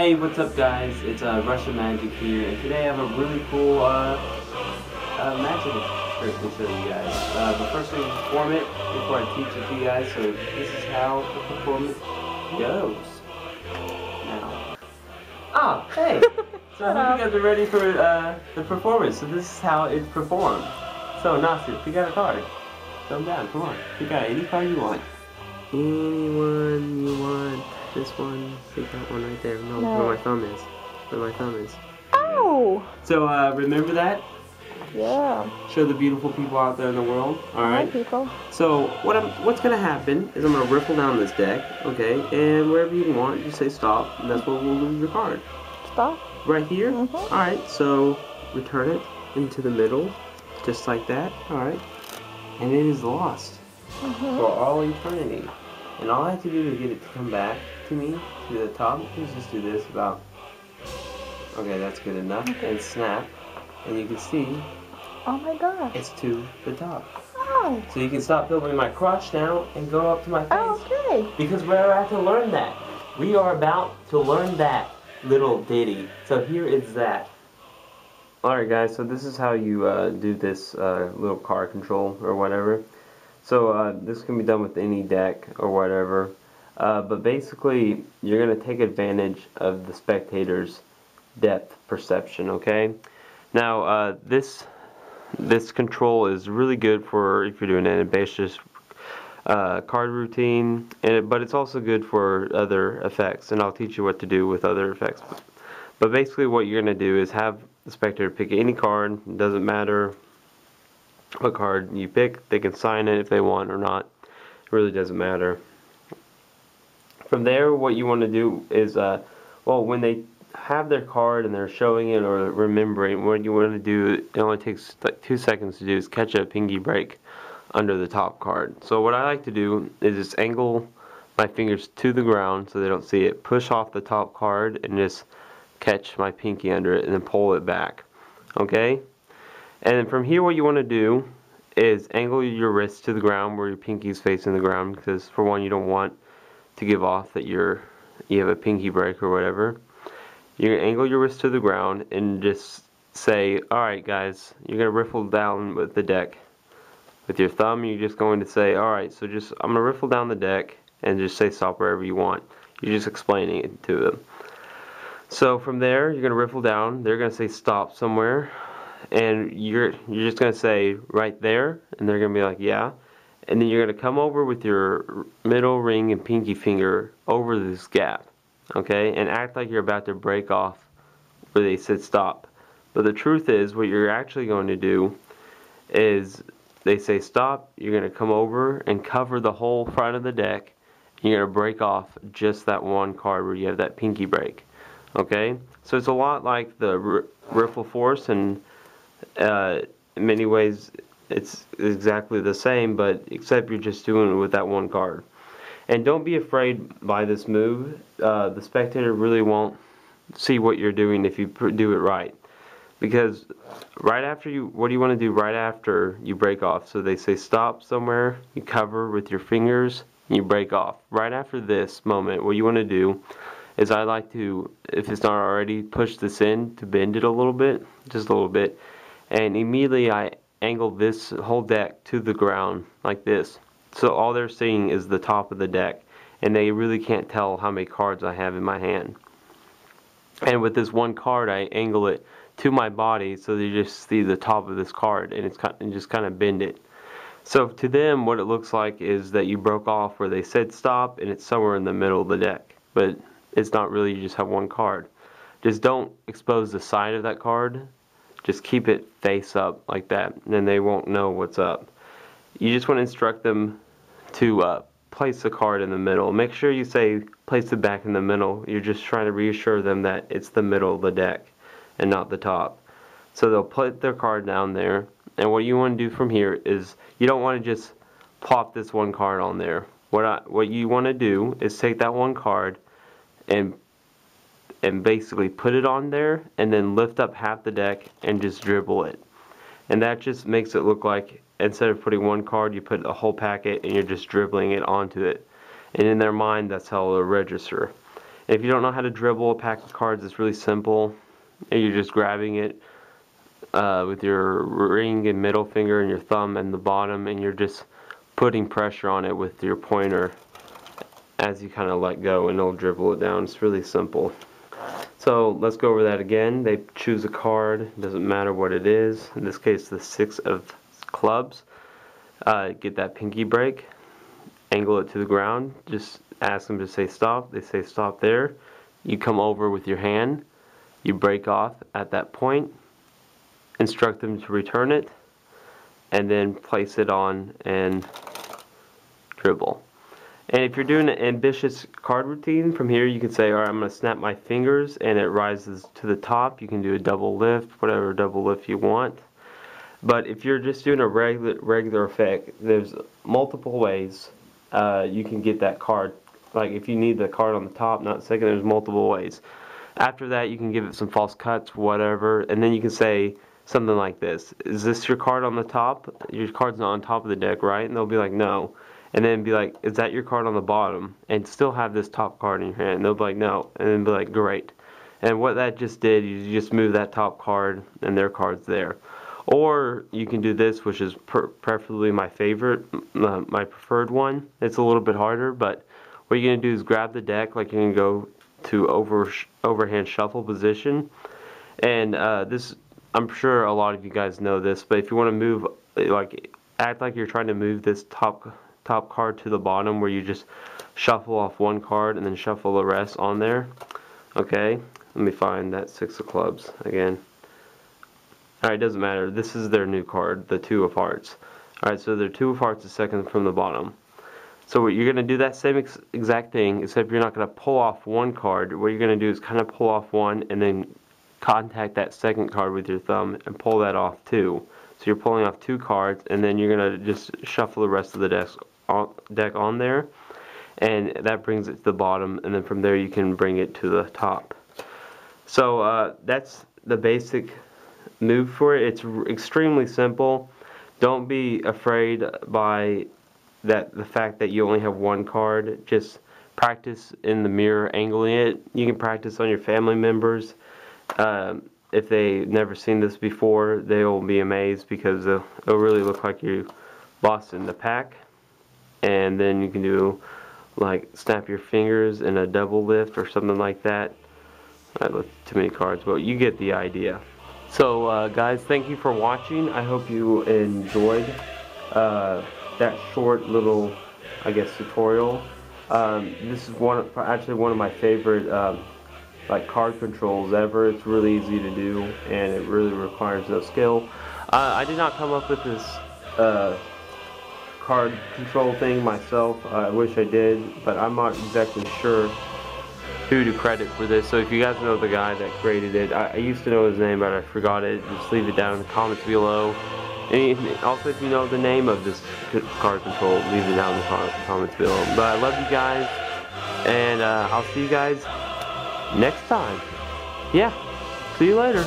Hey, what's up guys? It's Russian Magic here, and today I have a really cool magic trick to show you guys. But first we'll perform it before I teach it to you guys, so this is how the performance goes. Now. Ah, hey! So I hope you guys are ready for the performance, so this is how it's performed. So Nasu, pick out a card. Thumb down, come on. Pick out any card you want. Anyone you want. This one, take that one right there. No, where my thumb is. Where my thumb is. Oh! So, remember that? Yeah. Show the beautiful people out there in the world. Alright? Hi, people. So, what's gonna happen is I'm gonna riffle down this deck, okay? And wherever you want, just say stop, and that's where we'll lose your card. Stop? Right here? Mm-hmm. Alright, so return it into the middle, just like that. Alright? And it is lost for all eternity. And all I have to do to get it to come back to me, to the top, is just do this about, okay, that's good enough, and snap, and you can see, Oh my god. it's to the top. Oh. So you can stop filming my crotch now, and go up to my face. Oh, okay. Because we're about to learn that. We are about to learn that little ditty. So here is that. Alright guys, so this is how you do this little card control, or whatever. So this can be done with any deck or whatever, but basically you're going to take advantage of the spectator's depth perception, okay? Now this control is really good for if you're doing an ambitious card routine, but it's also good for other effects, and I'll teach you what to do with other effects. But basically what you're going to do is have the spectator pick any card, it doesn't matter what card you pick, they can sign it if they want or not. It really doesn't matter. From there, what you want to do is, well, when they have their card and they're showing it or remembering, what you want to do, it only takes like 2 seconds to do, is catch a pinky break under the top card. So what I like to do is just angle my fingers to the ground so they don't see it, push off the top card, and just catch my pinky under it and then pull it back. Okay? And then from here what you want to do is angle your wrist to the ground where your pinky is facing the ground, because for one, you don't want to give off that you have a pinky break or whatever. You're going to angle your wrist to the ground and just say, alright guys, you're going to riffle down with the deck. With your thumb, you're just going to say, alright, so just, I'm going to riffle down the deck, and just say stop wherever you want. You're just explaining it to them. So from there, you're going to riffle down, they're going to say stop somewhere, and you're just going to say right there, and they're going to be like, yeah. And then you're going to come over with your middle ring and pinky finger over this gap, okay, and act like you're about to break off where they said stop. But the truth is, what you're actually going to do is, they say stop, you're going to come over and cover the whole front of the deck, and you're going to break off just that one card where you have that pinky break, okay. So it's a lot like the riffle force, and in many ways it's exactly the same, but except you're just doing it with that one card. And don't be afraid by this move. The spectator really won't see what you're doing if you do it right, because right after what do you want to do right after you break off? So they say stop somewhere, you cover with your fingers, and you break off. Right after this moment, what you want to do is, I like to, if it's not already, push this in to bend it a little bit, just a little bit, and immediately I angle this whole deck to the ground like this. So all they're seeing is the top of the deck, and they really can't tell how many cards I have in my hand. And with this one card, I angle it to my body so they just see the top of this card, and just kind of bend it. So to them, what it looks like is that you broke off where they said stop, and it's somewhere in the middle of the deck. But it's not really, you just have one card. Just don't expose the side of that card. Just keep it face up like that, and then they won't know what's up. You just want to instruct them to place the card in the middle. Make sure you say place it back in the middle. You're just trying to reassure them that it's the middle of the deck and not the top. So they'll put their card down there, and what you want to do from here is, you don't want to just plop this one card on there. What you want to do is take that one card and basically put it on there, and then lift up half the deck and just dribble it. And that just makes it look like, instead of putting one card, you put a whole packet and you're just dribbling it onto it. And in their mind, that's how it'll register. If you don't know how to dribble a pack of cards, it's really simple. And you're just grabbing it with your ring and middle finger and your thumb and the bottom, and you're just putting pressure on it with your pointer as you kind of let go, and it'll dribble it down. It's really simple. So let's go over that again. They choose a card, doesn't matter what it is. In this case, the 6 of clubs. Get that pinky break, angle it to the ground, just ask them to say stop. They say stop there. You come over with your hand, you break off at that point, instruct them to return it, and then place it on and dribble. And if you're doing an ambitious card routine, from here you can say, alright, I'm going to snap my fingers and it rises to the top. You can do a double lift, whatever double lift you want. But if you're just doing a regular effect, there's multiple ways you can get that card. Like if you need the card on the top, not second, there's multiple ways. After that, you can give it some false cuts, whatever, and then you can say something like this. Is this your card on the top? Your card's not on top of the deck, right? And they'll be like, no. And then be like, is that your card on the bottom? And still have this top card in your hand. And they'll be like, no. And then be like, great. And what that just did, you just move that top card and their card's there. Or you can do this, which is preferably my favorite, my preferred one. It's a little bit harder, but what you're going to do is grab the deck, like you're going to go to overhand shuffle position. And this, I'm sure a lot of you guys know this, but if you want to move, like act like you're trying to move this top card to the bottom, where you just shuffle off one card and then shuffle the rest on there. Okay, let me find that 6 of clubs again. Alright, doesn't matter. This is their new card, the 2 of hearts. Alright, so their 2 of hearts is second from the bottom. So you're going to do that same exact thing, except you're not going to pull off one card. What you're going to do is kind of pull off one and then contact that second card with your thumb and pull that off too. So you're pulling off 2 cards, and then you're going to just shuffle the rest of the deck on there. And that brings it to the bottom, and then from there you can bring it to the top. So that's the basic move for it. It's extremely simple. Don't be afraid by the fact that you only have one card. Just practice in the mirror angling it. You can practice on your family members. If they've never seen this before, they'll be amazed, because it'll really look like you lost in the pack. And then you can do like snap your fingers in a double lift or something like that. I looked too many cards, but you get the idea. So guys, thank you for watching. I hope you enjoyed that short little, I guess, tutorial. This is actually one of my favorite like card controls ever. It's really easy to do, and it really requires no skill. I did not come up with this card control thing myself. I wish I did, but I'm not exactly sure who to credit for this. So if you guys know the guy that created it, I used to know his name, but I forgot it. Just leave it down in the comments below. And also, if you know the name of this card control, leave it down in the comments below. But I love you guys, and I'll see you guys next time. Yeah, see you later.